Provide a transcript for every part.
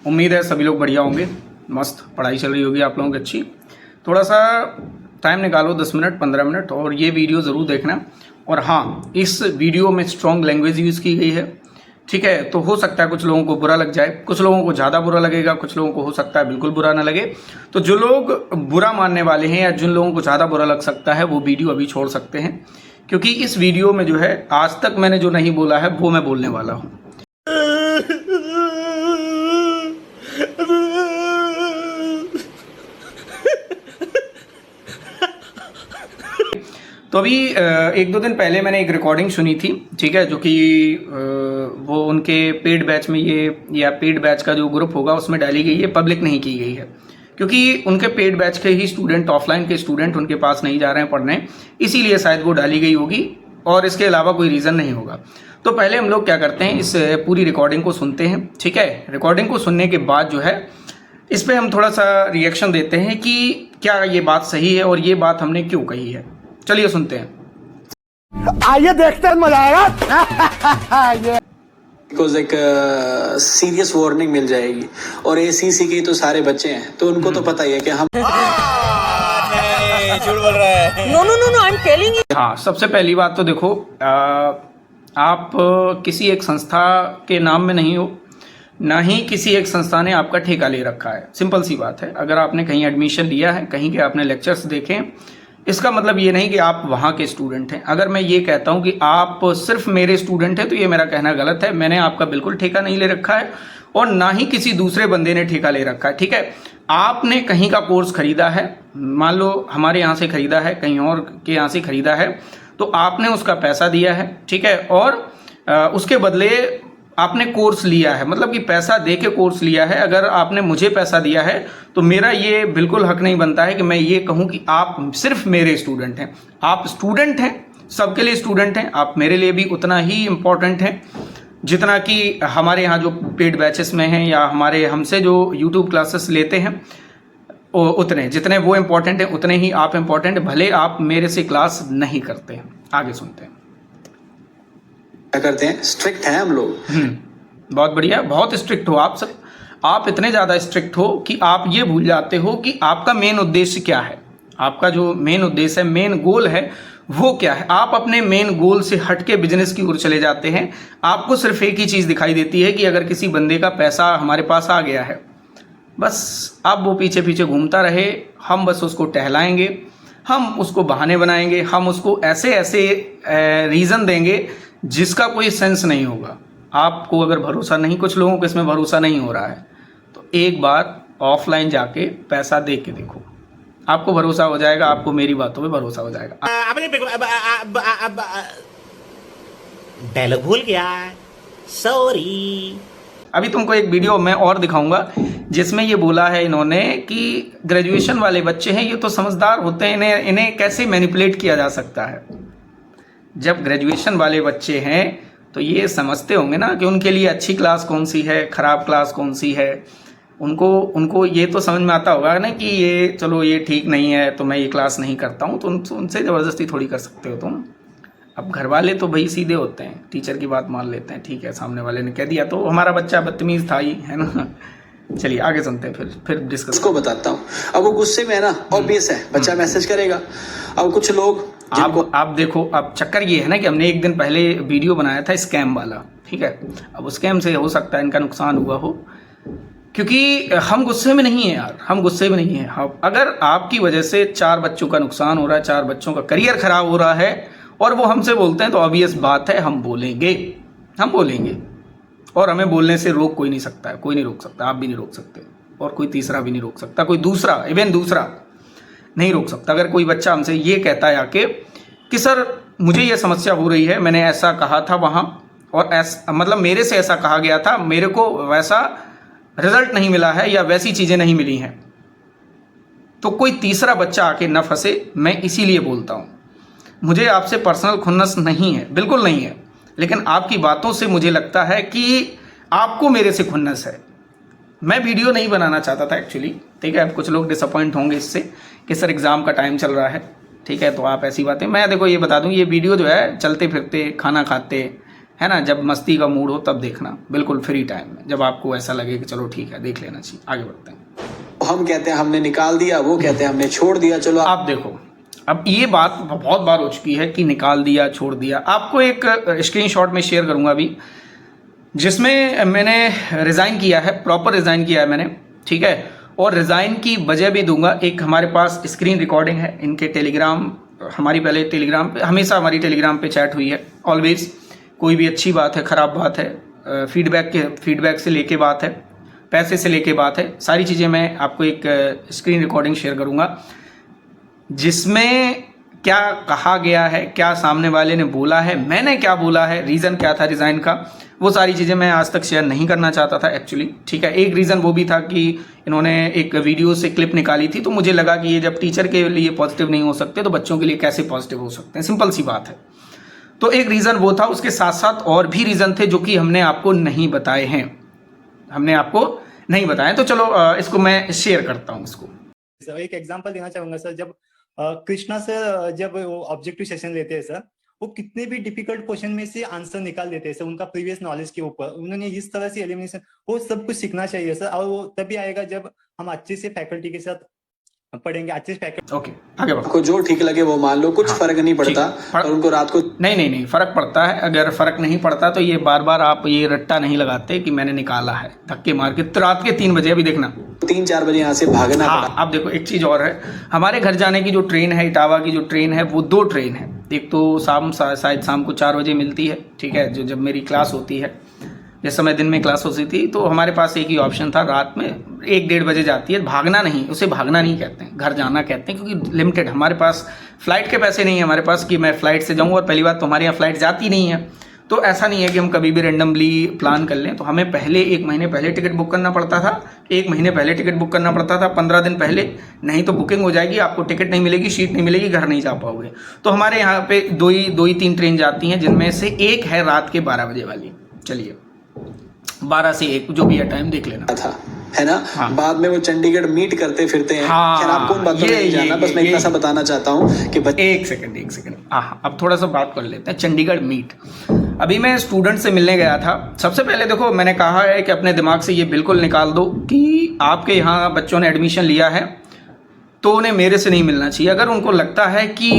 उम्मीद है सभी लोग बढ़िया होंगे, मस्त पढ़ाई चल रही होगी आप लोगों की अच्छी। थोड़ा सा टाइम निकालो 10 मिनट 15 मिनट और ये वीडियो ज़रूर देखना। और हाँ, इस वीडियो में स्ट्रॉन्ग लैंग्वेज यूज़ की गई है, ठीक है। तो हो सकता है कुछ लोगों को बुरा लग जाए, कुछ लोगों को ज़्यादा बुरा लगेगा, कुछ लोगों को हो सकता है बिल्कुल बुरा ना लगे। तो जो लोग बुरा मानने वाले हैं या जिन लोगों को ज़्यादा बुरा लग सकता है वो वीडियो अभी छोड़ सकते हैं, क्योंकि इस वीडियो में जो है आज तक मैंने जो नहीं बोला है वो मैं बोलने वाला हूँ। तो अभी 1-2 दिन पहले मैंने एक रिकॉर्डिंग सुनी थी, ठीक है, जो कि वो उनके पेड बैच में ये या पेड बैच का जो ग्रुप होगा उसमें डाली गई है, पब्लिक नहीं की गई है, क्योंकि उनके पेड बैच के ही स्टूडेंट, ऑफलाइन के स्टूडेंट उनके पास नहीं जा रहे हैं पढ़ने, इसीलिए शायद वो डाली गई होगी और इसके अलावा कोई रीज़न नहीं होगा। तो पहले हम लोग क्या करते हैं, इस पूरी रिकॉर्डिंग को सुनते हैं, ठीक है। रिकॉर्डिंग को सुनने के बाद जो है इस पर हम थोड़ा सा रिएक्शन देते हैं कि क्या ये बात सही है और ये बात हमने क्यों कही है। चलिए सुनते हैं, आइए देखते हैं, मजा आएगा। बिकॉज एक सीरियस वार्निंग मिल जाएगी और एसीसी के तो सारे बच्चे हैं तो उनको तो पता ही है कि हम झूठ बोल रहा है। No I am telling you. हाँ, सबसे पहली बात तो देखो, आप किसी एक संस्था के नाम में नहीं हो, ना ही किसी एक संस्था ने आपका ठेका ले रखा है। सिंपल सी बात है, अगर आपने कहीं एडमिशन लिया है, कहीं के आपने लेक्चर्स देखे, इसका मतलब ये नहीं कि आप वहाँ के स्टूडेंट हैं। अगर मैं ये कहता हूँ कि आप सिर्फ मेरे स्टूडेंट हैं तो ये मेरा कहना गलत है। मैंने आपका बिल्कुल ठेका नहीं ले रखा है और ना ही किसी दूसरे बंदे ने ठेका ले रखा है, ठीक है। आपने कहीं का कोर्स खरीदा है, मान लो हमारे यहाँ से खरीदा है, कहीं और के यहाँ से खरीदा है, तो आपने उसका पैसा दिया है, ठीक है, और उसके बदले आपने कोर्स लिया है, मतलब कि पैसा दे के कोर्स लिया है। अगर आपने मुझे पैसा दिया है तो मेरा ये बिल्कुल हक नहीं बनता है कि मैं ये कहूँ कि आप सिर्फ मेरे स्टूडेंट हैं। आप स्टूडेंट हैं, सबके लिए स्टूडेंट हैं, आप मेरे लिए भी उतना ही इम्पोर्टेंट हैं जितना कि हमारे यहाँ जो पेड बैचेस में हैं या हमारे हमसे जो यूट्यूब क्लासेस लेते हैं उतने जितने वो इम्पोर्टेंट हैं उतने ही आप इम्पोर्टेंट, भले आप मेरे से क्लास नहीं करते हैं। आगे सुनते हैं। क्या करते हैं, स्ट्रिक्ट हैं हम लोग। बहुत बढ़िया, बहुत स्ट्रिक्ट हो आप सब। आप इतने ज़्यादा स्ट्रिक्ट हो कि आप ये भूल जाते हो कि आपका मेन उद्देश्य क्या है। आपका जो मेन उद्देश्य है, मेन गोल है, वो क्या है। आप अपने मेन गोल से हट के बिजनेस की ओर चले जाते हैं। आपको सिर्फ एक ही चीज़ दिखाई देती है कि अगर किसी बंदे का पैसा हमारे पास आ गया है, बस अब वो पीछे पीछे घूमता रहे, हम बस उसको टहलाएंगे, हम उसको बहाने बनाएंगे, हम उसको ऐसे ऐसे रीज़न देंगे जिसका कोई सेंस नहीं होगा। आपको अगर भरोसा नहीं, कुछ लोगों को इसमें भरोसा नहीं हो रहा है, तो एक बार ऑफलाइन जाके पैसा दे के देखो, आपको भरोसा हो जाएगा, आपको मेरी बातों पे भरोसा हो जाएगा। डायलॉग भूल गया, सॉरी। अभी तुमको एक वीडियो मैं और दिखाऊंगा जिसमें ये बोला है इन्होंने कि ग्रेजुएशन वाले बच्चे हैं, ये तो समझदार होते हैं, इन्हें कैसे मैनिपुलेट किया जा सकता है। जब ग्रेजुएशन वाले बच्चे हैं तो ये समझते होंगे ना कि उनके लिए अच्छी क्लास कौन सी है, ख़राब क्लास कौन सी है। उनको ये तो समझ में आता होगा ना कि ये चलो ये ठीक नहीं है तो मैं ये क्लास नहीं करता हूँ। तो उनसे ज़बरदस्ती थोड़ी कर सकते हो तुम। अब घर वाले तो भाई सीधे होते हैं, टीचर की बात मान लेते हैं, ठीक है, सामने वाले ने कह दिया तो हमारा बच्चा बदतमीज़ था ही, है ना। चलिए आगे सुनते हैं, फिर डिस्कस। उसको बताता हूँ। अब वो गुस्से में है ना, ऑब्वियस है, बच्चा मैसेज करेगा। अब कुछ लोग आप देखो, अब चक्कर ये है ना कि हमने एक दिन पहले वीडियो बनाया था स्कैम वाला, ठीक है। अब उस स्कैम से हो सकता है इनका नुकसान हुआ हो, क्योंकि हम गुस्से में नहीं हैं यार, हम गुस्से में नहीं हैं। अगर आपकी वजह से 4 बच्चों का नुकसान हो रहा है, 4 बच्चों का करियर खराब हो रहा है और वो हमसे बोलते हैं, तो ऑब्वियस बात है हम बोलेंगे और हमें बोलने से रोक कोई नहीं सकता है, कोई नहीं रोक सकता, आप भी नहीं रोक सकते और कोई तीसरा भी नहीं रोक सकता, कोई दूसरा, इवन दूसरा नहीं रोक सकता। अगर कोई बच्चा हमसे ये कहता है आके कि सर मुझे ये समस्या हो रही है, मैंने ऐसा कहा था वहाँ और ऐसा मतलब मेरे से ऐसा कहा गया था, मेरे को वैसा रिजल्ट नहीं मिला है या वैसी चीज़ें नहीं मिली हैं, तो कोई तीसरा बच्चा आके न फंसे। मैं इसीलिए बोलता हूँ, मुझे आपसे पर्सनल खुन्नस नहीं है, बिल्कुल नहीं है, लेकिन आपकी बातों से मुझे लगता है कि आपको मेरे से खुन्नस है। मैं वीडियो नहीं बनाना चाहता था एक्चुअली, ठीक है। अब कुछ लोग डिसअपॉइंट होंगे इससे कि सर एग्ज़ाम का टाइम चल रहा है, ठीक है, तो आप ऐसी बातें, मैं देखो ये बता दूं, ये वीडियो जो है चलते फिरते, खाना खाते, है ना, जब मस्ती का मूड हो तब देखना, बिल्कुल फ्री टाइम में, जब आपको ऐसा लगे कि चलो ठीक है देख लेना चाहिए। आगे बढ़ते हैं। हम कहते हैं हमने निकाल दिया, वो कहते हैं हमने छोड़ दिया। चलो आप देखो, अब ये बात बहुत बार हो चुकी है कि निकाल दिया, छोड़ दिया। आपको एक स्क्रीनशॉट में शेयर करूंगा अभी, जिसमें मैंने रिज़ाइन किया है, प्रॉपर रिज़ाइन किया है मैंने, ठीक है, और रिज़ाइन की वजह भी दूंगा। एक हमारे पास स्क्रीन रिकॉर्डिंग है इनके टेलीग्राम, हमारी पहले टेलीग्राम पे, हमेशा हमारी टेलीग्राम पे चैट हुई है ऑलवेज। कोई भी अच्छी बात है, ख़राब बात है, फीडबैक से लेके बात है, पैसे से लेके बात है, सारी चीज़ें मैं आपको एक स्क्रीन रिकॉर्डिंग शेयर करूंगा, जिसमें क्या कहा गया है, क्या सामने वाले ने बोला है, मैंने क्या बोला है, रीज़न क्या था रिज़ाइन का, वो सारी चीज़ें मैं आज तक शेयर नहीं करना चाहता था एक्चुअली, ठीक है। एक रीज़न वो भी था कि इन्होंने एक वीडियो से क्लिप निकाली थी, तो मुझे लगा कि ये जब टीचर के लिए पॉजिटिव नहीं हो सकते तो बच्चों के लिए कैसे पॉजिटिव हो सकते हैं, सिंपल सी बात है। तो एक रीज़न वो था, उसके साथ साथ और भी रीज़न थे जो कि हमने आपको नहीं बताए हैं, हमने आपको नहीं बताए। तो चलो इसको मैं शेयर करता हूँ इसको। सर एक एग्जांपल देना चाहूंगा सर, जब कृष्णा सर जब वो ऑब्जेक्टिव सेशन लेते हैं सर, वो कितने भी डिफिकल्ट क्वेश्चन में से आंसर निकाल देते हैं सर, उनका प्रीवियस नॉलेज के ऊपर। उन्होंने इस तरह से एलिमिनेशन, वो सब कुछ सीखना चाहिए सर, और वो तभी आएगा जब हम अच्छे से फैकल्टी के साथ पढ़ेंगे, अच्छे से फैकल्टी। ओके, आगे बढ़ो। आपको जो ठीक लगे वो मान लो, कुछ फर्क नहीं पड़ता। और उनको रात को नहीं फ़र्क पड़ता है। अगर फ़र्क नहीं पड़ता तो ये बार बार आप ये रट्टा नहीं लगाते कि मैंने निकाला है धक्के मार के। तो रात के 3 बजे, अभी देखना 3-4 बजे यहाँ से भागना हाँ, पड़ा। अब देखो एक चीज़ और है, हमारे घर जाने की जो ट्रेन है, इटावा की जो ट्रेन है, वो 2 ट्रेन है। एक तो शायद शाम को 4 बजे मिलती है, ठीक है, जो जब मेरी क्लास होती है, जिस समय दिन में क्लास होती थी, तो हमारे पास एक ही ऑप्शन था, रात में 1-1:30 बजे जाती है। भागना नहीं, उसे भागना नहीं कहते हैं, घर जाना कहते हैं, क्योंकि लिमिटेड, हमारे पास फ़्लाइट के पैसे नहीं है हमारे पास कि मैं फ़्लाइट से जाऊँ, और पहली बात तो हमारे यहाँ फ़्लाइट जाती नहीं है। तो ऐसा नहीं है कि हम कभी भी रेंडमली प्लान कर लें, तो हमें पहले 1 महीने पहले टिकट बुक करना पड़ता था, 1 महीने पहले टिकट बुक करना पड़ता था, 15 दिन पहले, नहीं तो बुकिंग हो जाएगी, आपको टिकट नहीं मिलेगी, सीट नहीं मिलेगी, घर नहीं जा पाओगे। तो हमारे यहाँ पे 2-3 ट्रेन जाती हैं, जिनमें से एक है रात के 12 बजे वाली। चलिए 12 से 1 जो भी है टाइम देख लेना था, है ना। हाँ। बाद में वो चंडीगढ़ मीट करते फिरते हैं। हाँ, खैर आपको उन बातों में नहीं जानना, बस मैं इतना सा बताना चाहता हूँ कि एक सेकंड हाँ, अब थोड़ा सा बात कर लेते हैं चंडीगढ़ मीट। अभी मैं स्टूडेंट से मिलने गया था। सबसे पहले देखो, मैंने कहा है कि अपने दिमाग से ये बिल्कुल निकाल दो कि आपके यहाँ बच्चों ने एडमिशन लिया है तो उन्हें मेरे से नहीं मिलना चाहिए। अगर उनको लगता है कि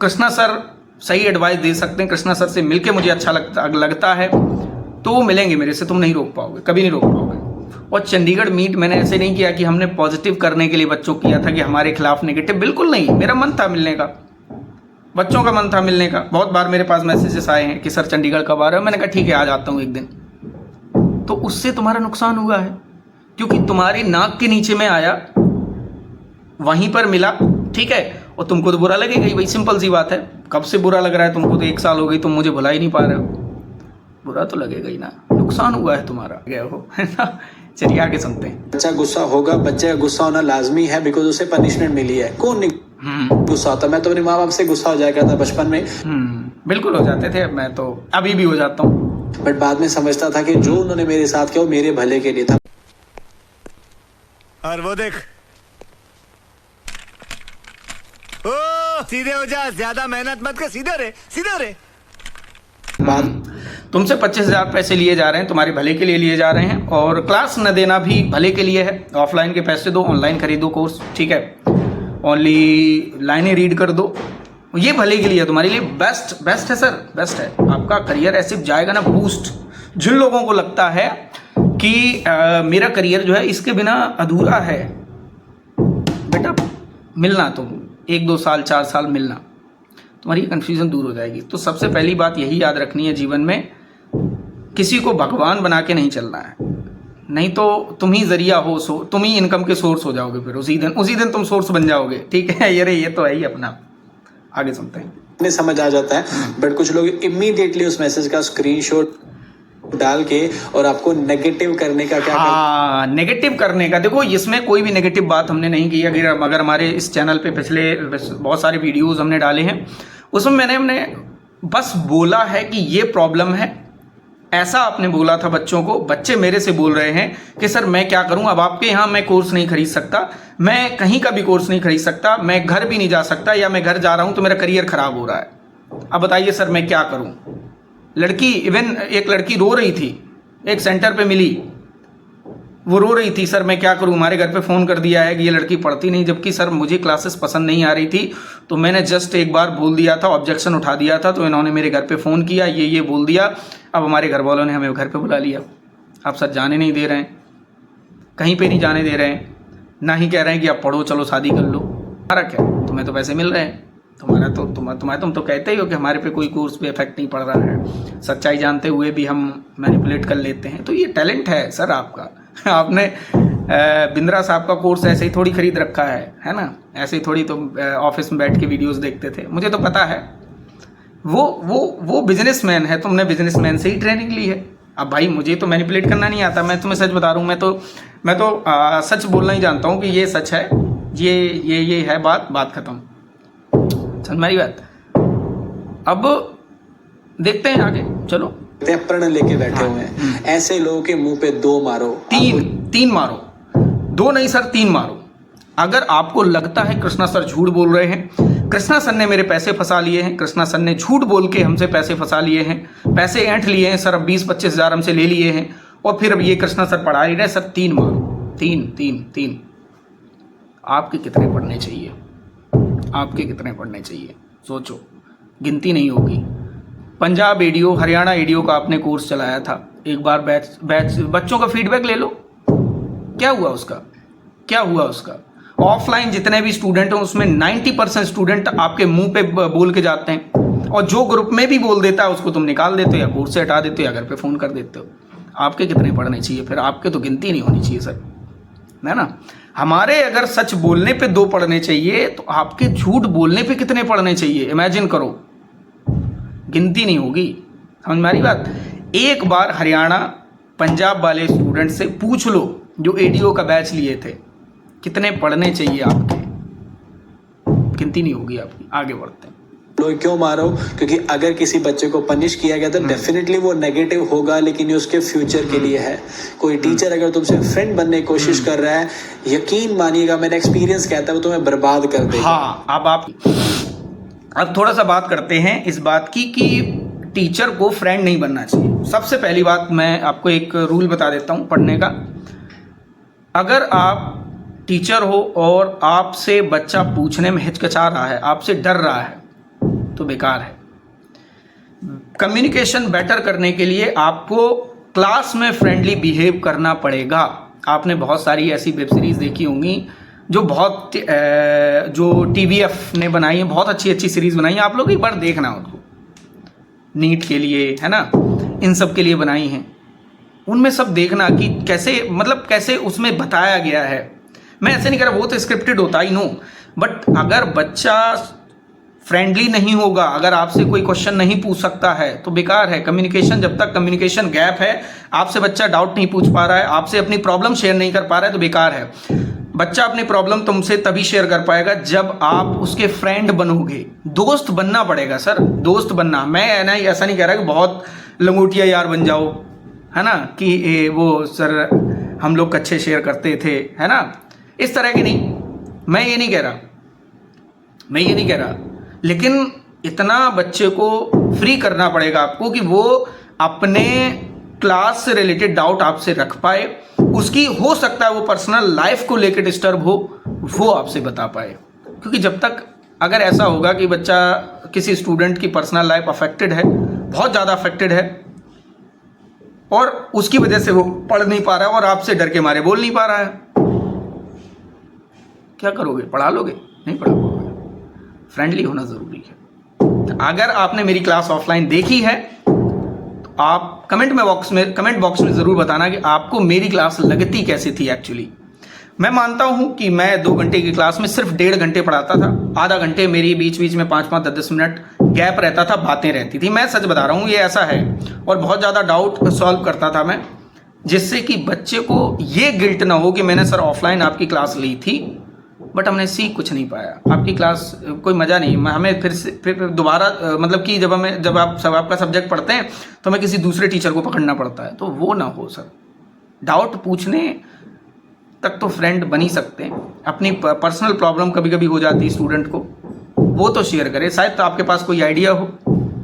कृष्णा सर सही एडवाइस दे सकते हैं, कृष्णा सर से मिलके मुझे अच्छा लगता है, तो वो मिलेंगे मेरे से, तुम नहीं रोक पाओगे, कभी नहीं रोक पाओगे। और चंडीगढ़ मीट मैंने ऐसे नहीं किया कि हमने पॉजिटिव करने के लिए बच्चों को किया था कि हमारे खिलाफ नेगेटिव, बिल्कुल नहीं। मेरा मन था मिलने का, बच्चों का मन था मिलने का। बहुत बार मेरे पास मैसेजेस आए हैं कि सर चंडीगढ़ कब आ रहे हो, मैंने कहा ठीक है आ जाता हूँ एक दिन। तो उससे तुम्हारा नुकसान हुआ है, क्योंकि तुम्हारी नाक के नीचे में आया, वहीं पर मिला, ठीक है, और तुमको तो बुरा लगेगा ही भाई, सिंपल सी बात है। कब से बुरा लग रहा है तुमको, तो 1 साल हो गई, तुम मुझे भुला ही नहीं पा रहे हो, बुरा तो लगेगा ही ना, नुकसान हुआ है तुम्हारा, गया हो, है ना। चलिए आगे सुनते हैं। बच्चा गुस्सा होगा, बच्चे का गुस्सा होना लाजमी है, बिकॉज उसे पनिशमेंट मिली है। कौन नहीं गुस्सा होता? मैं तो अपने माँ बाप से गुस्सा हो जाया करता बचपन में, बिल्कुल हो जाते थे, मैं तो अभी भी हो जाता हूँ, बट बाद में समझता था कि जो उन्होंने मेरे साथ किया वो मेरे भले के लिए था। और वो देख, ओ सीधे हो जा, ज्यादा मेहनत मत कर, सीधे रे। बाद तुमसे 25,000 पैसे लिए जा रहे हैं, तुम्हारे भले के लिए लिए जा रहे हैं, और क्लास न देना भी भले के लिए है। ऑफलाइन के पैसे दो, ऑनलाइन खरीदो कोर्स, ठीक है, ओनली लाइनें रीड कर दो, ये भले के लिए है, तुम्हारे लिए बेस्ट है सर, बेस्ट है। आपका करियर ऐसे जाएगा ना बूस्ट। जिन लोगों को लगता है कि मेरा करियर जो है इसके बिना अधूरा है, बेटा मिलना तुम 1-2 साल 4 साल मिलना, तुम्हारी कन्फ्यूज़न दूर हो जाएगी। तो सबसे पहली बात यही याद रखनी है जीवन में, किसी को भगवान बना के नहीं चलना है, नहीं तो तुम ही जरिया हो, तुम ही इनकम के सोर्स हो जाओगे, फिर उसी दिन तुम सोर्स बन जाओगे, ठीक है। ये तो है ही अपना। आगे सुनते हैं। समझ आ जाता है, बट कुछ लोग इमीडिएटली उस मैसेज का स्क्रीनशॉट डाल के और आपको नेगेटिव करने का क्या नेगेटिव करने का, देखो इसमें कोई भी नेगेटिव बात हमने नहीं की। अगर हमारे इस चैनल पे पिछले बहुत सारे वीडियोस हमने डाले हैं, उसमें हमने बस बोला है कि ये प्रॉब्लम है, ऐसा आपने बोला था बच्चों को। बच्चे मेरे से बोल रहे हैं कि सर मैं क्या करूं, अब आपके यहाँ मैं कोर्स नहीं खरीद सकता, मैं कहीं का भी कोर्स नहीं खरीद सकता, मैं घर भी नहीं जा सकता, या मैं घर जा रहा हूं तो मेरा करियर खराब हो रहा है, अब बताइए सर मैं क्या करूं। लड़की, इवन एक लड़की रो रही थी, एक सेंटर पे मिली, वो रो रही थी, सर मैं क्या करूं, हमारे घर पे फ़ोन कर दिया है कि ये लड़की पढ़ती नहीं, जबकि सर मुझे क्लासेस पसंद नहीं आ रही थी, तो मैंने जस्ट एक बार बोल दिया था, ऑब्जेक्शन उठा दिया था, तो इन्होंने मेरे घर पे फ़ोन किया, ये बोल दिया, अब हमारे घर वालों ने हमें घर पे बुला लिया। आप सर जाने नहीं दे रहे हैं, कहीं पे नहीं जाने दे रहे हैं, ना ही कह रहे हैं कि आप पढ़ो, चलो शादी कर लो। फ़र्क है, तुम्हें तो पैसे मिल रहे हैं, तुम तो कहते ही हो कि हमारे पे कोई कोर्स पे इफेक्ट नहीं पड़ रहा है, सच्चाई जानते हुए भी हम मैनिपुलेट कर लेते हैं। तो ये टैलेंट है सर आपका। आपने बिंद्रा साहब का कोर्स ऐसे ही थोड़ी खरीद रखा है ना, ऐसे ही थोड़ी तो ऑफिस में बैठ के वीडियोस देखते थे, मुझे तो पता है। वो बिजनेसमैन है, तुमने बिजनेसमैन से ही ट्रेनिंग ली है। अब भाई मुझे तो मैनिपुलेट करना नहीं आता, मैं तुम्हें सच बता रहा हूँ, मैं तो सच बोलना ही जानता हूँ कि ये सच है, ये है, बात खत्म। समझ मेरी बात। अब देखते हैं आगे, चलो। प्रण लेके बैठे हुए हैं, ऐसे लोगों के मुंह पे 2 मारो, तीन मारो, 2 नहीं सर 3 मारो। अगर आपको लगता है कृष्णा सर झूठ बोल रहे हैं, कृष्णा सर ने मेरे पैसे फंसा लिए हैं, कृष्णा सर ने झूठ बोल के हमसे पैसे फंसा लिए हैं, पैसे ऐंठ लिए हैं सर, अब 20-25 हज़ार हमसे ले लिए हैं, और फिर अब ये कृष्णा सर पढ़ा ही रहे, सर 3 मारो, 3। आपके कितने पढ़ने चाहिए? आपके कितने पढ़ने चाहिए सोचो, गिनती नहीं होगी। पंजाब एडीओ, हरियाणा एडीओ का आपने कोर्स चलाया था, एक बार बैच बच्चों का फीडबैक ले लो, क्या हुआ उसका? ऑफलाइन जितने भी स्टूडेंट हैं उसमें 90% स्टूडेंट आपके मुंह पे बोल के जाते हैं, और जो ग्रुप में भी बोल देता है उसको तुम निकाल देते हो, या कोर्स से हटा देते हो, या घर पे फ़ोन कर देते हो। आपके कितने पढ़ने चाहिए? फिर आपके तो गिनती नहीं होनी चाहिए सर, है ना। हमारे अगर सच बोलने पे 2 पढ़ने चाहिए, तो आपके झूठ बोलने पे कितने पढ़ने चाहिए? इमेजिन करो, गिनती नहीं होगी। समझ में आ रही बात? एक बार हरियाणा पंजाब वाले स्टूडेंट से पूछ लो जो एडीओ का बैच लिए थे, कितने पढ़ने चाहिए आपके, गिनती नहीं होगी आपकी। आगे बढ़ते हैं। लोग क्यों मारो? क्योंकि अगर किसी बच्चे को पनिश किया गया तो डेफिनेटली वो नेगेटिव होगा, लेकिन ये उसके फ्यूचर के लिए है। कोई टीचर अगर तुमसे फ्रेंड बनने की कोशिश कर रहा है, यकीन मानिएगा, मेरा एक्सपीरियंस कहता है वो तुम्हें बर्बाद कर देगा। हाँ, अब थोड़ा सा बात करते हैं इस बात की कि टीचर को फ्रेंड नहीं बनना चाहिए। सबसे पहली बात मैं आपको एक रूल बता देता हूँ पढ़ने का। अगर आप टीचर हो और आपसे बच्चा पूछने में हिचकिचा रहा है, आपसे डर रहा है, तो बेकार है। कम्युनिकेशन बेटर करने के लिए आपको क्लास में फ्रेंडली बिहेव करना पड़ेगा। आपने बहुत सारी ऐसी वेब सीरीज़ देखी होंगी जो TVF ने बनाई है, बहुत अच्छी सीरीज़ बनाई है, आप लोग एक बार देखना उनको, नीट के लिए, है ना, इन सब के लिए बनाई हैं। उनमें सब देखना कि कैसे उसमें बताया गया है। मैं ऐसे नहीं कह रहा, वो तो स्क्रिप्टेड होता ही नो, बट अगर बच्चा फ्रेंडली नहीं होगा, अगर आपसे कोई क्वेश्चन नहीं पूछ सकता है, तो बेकार है कम्युनिकेशन। जब तक कम्युनिकेशन गैप है, आपसे बच्चा डाउट नहीं पूछ पा रहा है, आपसे अपनी प्रॉब्लम शेयर नहीं कर पा रहा है, तो बेकार है। बच्चा अपनी प्रॉब्लम तुमसे तभी शेयर कर पाएगा जब आप उसके फ्रेंड बनोगे। दोस्त बनना पड़ेगा सर, दोस्त बनना। मैं ऐसा नहीं कह रहा कि बहुत लंगोटिया यार बन जाओ, है ना, कि वो सर हम लोग कच्चे शेयर करते थे, है ना, इस तरह की नहीं। मैं ये नहीं कह रहा, लेकिन इतना बच्चे को फ्री करना पड़ेगा आपको कि वो अपने क्लास से रिलेटेड डाउट आपसे रख पाए। उसकी हो सकता है वो पर्सनल लाइफ को लेकर डिस्टर्ब हो, वो आपसे बता पाए। क्योंकि जब तक अगर ऐसा होगा कि बच्चा, किसी स्टूडेंट की पर्सनल लाइफ अफेक्टेड है, बहुत ज़्यादा अफेक्टेड है, और उसकी वजह से वो पढ़ नहीं पा रहा है और आपसे डर के मारे बोल नहीं पा रहा है, क्या करोगे? पढ़ा लोगे? नहीं पढ़ा पाओगे। फ्रेंडली होना ज़रूरी है। अगर आपने मेरी क्लास ऑफलाइन देखी है तो आप कमेंट बॉक्स में ज़रूर बताना कि आपको मेरी क्लास लगती कैसी थी। एक्चुअली मैं मानता हूं कि मैं 2 घंटे की क्लास में सिर्फ 1.5 घंटे पढ़ाता था, आधा घंटे मेरी बीच बीच में 5-5, 10-10 मिनट गैप रहता था, बातें रहती थी। मैं सच बता रहा हूँ, ये ऐसा है। और बहुत ज़्यादा डाउट सॉल्व करता था मैं, जिससे कि बच्चे को ये गिल्ट ना हो कि मैंने सर ऑफलाइन आपकी क्लास ली थी बट हमने सीख कुछ नहीं पाया, आपकी क्लास कोई मज़ा नहीं। हमें फिर दोबारा कि जब आपका सब्जेक्ट पढ़ते हैं तो हमें किसी दूसरे टीचर को पकड़ना पड़ता है, तो वो ना हो सर। डाउट पूछने तक तो फ्रेंड बन ही सकते हैं। अपनी पर्सनल प्रॉब्लम कभी कभी हो जाती है स्टूडेंट को, वो तो शेयर करे, शायद तो आपके पास कोई आइडिया हो,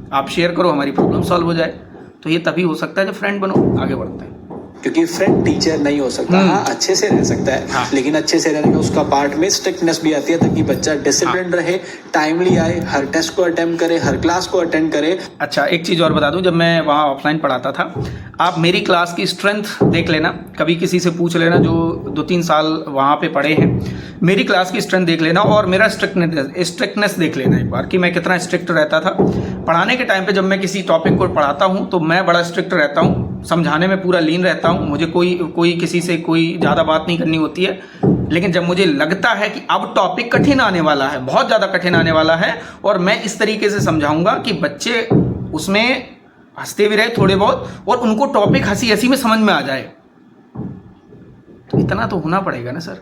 आप शेयर करो, हमारी प्रॉब्लम सॉल्व हो जाए। तो ये तभी हो सकता है जब फ्रेंड बनो। आगे बढ़ते हैं। क्योंकि फ्रेंड टीचर नहीं हो सकता। हाँ, अच्छे से रह सकता है, हाँ। लेकिन अच्छे से रहने का उसका पार्ट में स्ट्रिक्टनेस भी आती है, ताकि बच्चा डिसिप्लिन रहे, टाइमली आए, हर टेस्ट को अटेम्प्ट करे, हर क्लास को अटेंड करे। अच्छा, एक चीज़ और बता दूं, जब मैं वहाँ ऑफलाइन पढ़ाता था, आप मेरी क्लास की स्ट्रेंथ देख लेना, कभी किसी से पूछ लेना जो 2-3 साल वहाँ पे पढ़े हैं, मेरी क्लास की स्ट्रेंथ देख लेना और मेरा स्ट्रिक्टनेस देख लेना एक बार कि मैं कितना स्ट्रिक्ट रहता था पढ़ाने के टाइम पे। जब मैं किसी टॉपिक को पढ़ाता हूँ तो मैं बड़ा स्ट्रिक्ट रहता हूँ, समझाने में पूरा लीन रहता हूँ, मुझे कोई किसी से कोई ज़्यादा बात नहीं करनी होती है। लेकिन जब मुझे लगता है कि अब टॉपिक कठिन आने वाला है, बहुत ज़्यादा कठिन आने वाला है, और मैं इस तरीके से समझाऊंगा कि बच्चे उसमें हंसते भी रहे थोड़े बहुत और उनको टॉपिक हंसी हंसी में समझ में आ जाए, तो इतना तो होना पड़ेगा ना सर।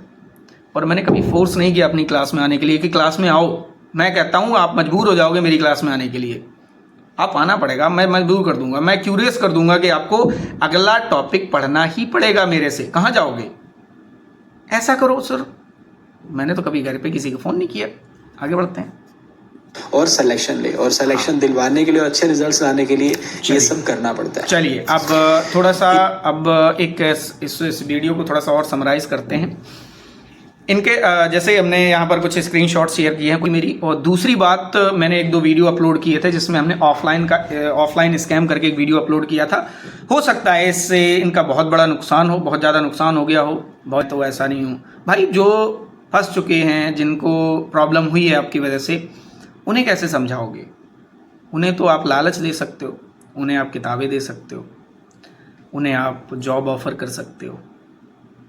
और मैंने कभी फोर्स नहीं किया अपनी क्लास में आने के लिए कि क्लास में आओ। मैं कहता हूँ आप मजबूर हो जाओगे मेरी क्लास में आने के लिए, आप आना पड़ेगा, मैं मजबूर कर दूंगा, मैं क्यूरियस कर दूंगा कि आपको अगला टॉपिक पढ़ना ही पड़ेगा मेरे से, कहाँ जाओगे। ऐसा करो सर। मैंने तो कभी घर पे किसी को फ़ोन नहीं किया। आगे बढ़ते हैं। और सिलेक्शन ले, और सिलेक्शन दिलवाने के लिए और अच्छे रिजल्ट्स लाने के लिए ये सब करना पड़ता है। चलिए अब थोड़ा सा एक इस वीडियो को थोड़ा सा और समराइज़ करते हैं। इनके जैसे हमने यहाँ पर कुछ स्क्रीनशॉट शेयर किए हैं कोई मेरी, और दूसरी बात, मैंने 1-2 वीडियो अपलोड किए थे जिसमें हमने ऑफलाइन स्कैम करके एक वीडियो अपलोड किया था। हो सकता है इससे इनका बहुत बड़ा नुकसान हो, बहुत ज़्यादा नुकसान हो गया हो, बहुत तो ऐसा नहीं हो भाई। जो फंस चुके हैं, जिनको प्रॉब्लम हुई है आपकी वजह से, उन्हें कैसे समझाओगे। उन्हें तो आप लालच दे सकते हो, उन्हें आप किताबें दे सकते हो, उन्हें आप जॉब ऑफ़र कर सकते हो,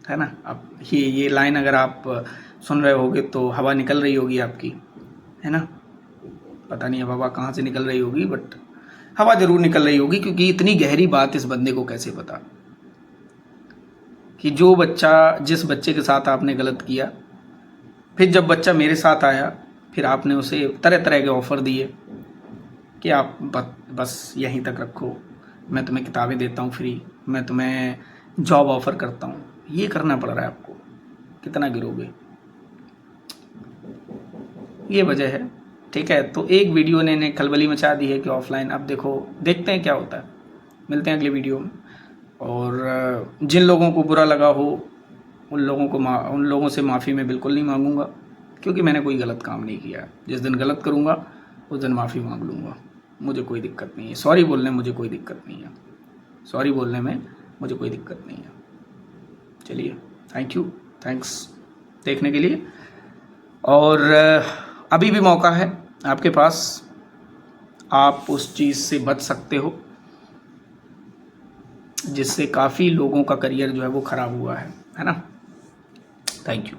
है ना। अब ये लाइन अगर आप सुन रहे होगे तो हवा निकल रही होगी आपकी, है ना। पता नहीं अब हवा कहाँ से निकल रही होगी, बट हवा ज़रूर निकल रही होगी, क्योंकि इतनी गहरी बात इस बंदे को कैसे पता कि जिस बच्चे के साथ आपने गलत किया, फिर जब बच्चा मेरे साथ आया, फिर आपने उसे तरह तरह के ऑफ़र दिए कि आप बस यहीं तक रखो, मैं तुम्हें किताबें देता हूँ फ्री, मैं तुम्हें जॉब ऑफ़र करता हूँ। ये करना पड़ रहा है आपको, कितना गिरोगे, ये वजह है। ठीक है, तो एक वीडियो ने खलबली मचा दी है कि ऑफलाइन। अब देखते हैं क्या होता है। मिलते हैं अगले वीडियो में। और जिन लोगों को बुरा लगा हो उन लोगों से माफ़ी मैं बिल्कुल नहीं मांगूंगा, क्योंकि मैंने कोई गलत काम नहीं किया। जिस दिन गलत करूंगा उस दिन माफ़ी मांग लूँगा, मुझे कोई दिक्कत नहीं है। सॉरी बोलने में मुझे कोई दिक्कत नहीं है, सॉरी बोलने में मुझे कोई दिक्कत नहीं है। चलिए, थैंक्स देखने के लिए। और अभी भी मौका है आपके पास, आप उस चीज़ से बच सकते हो जिससे काफ़ी लोगों का करियर जो है वो ख़राब हुआ है ना। Thank you.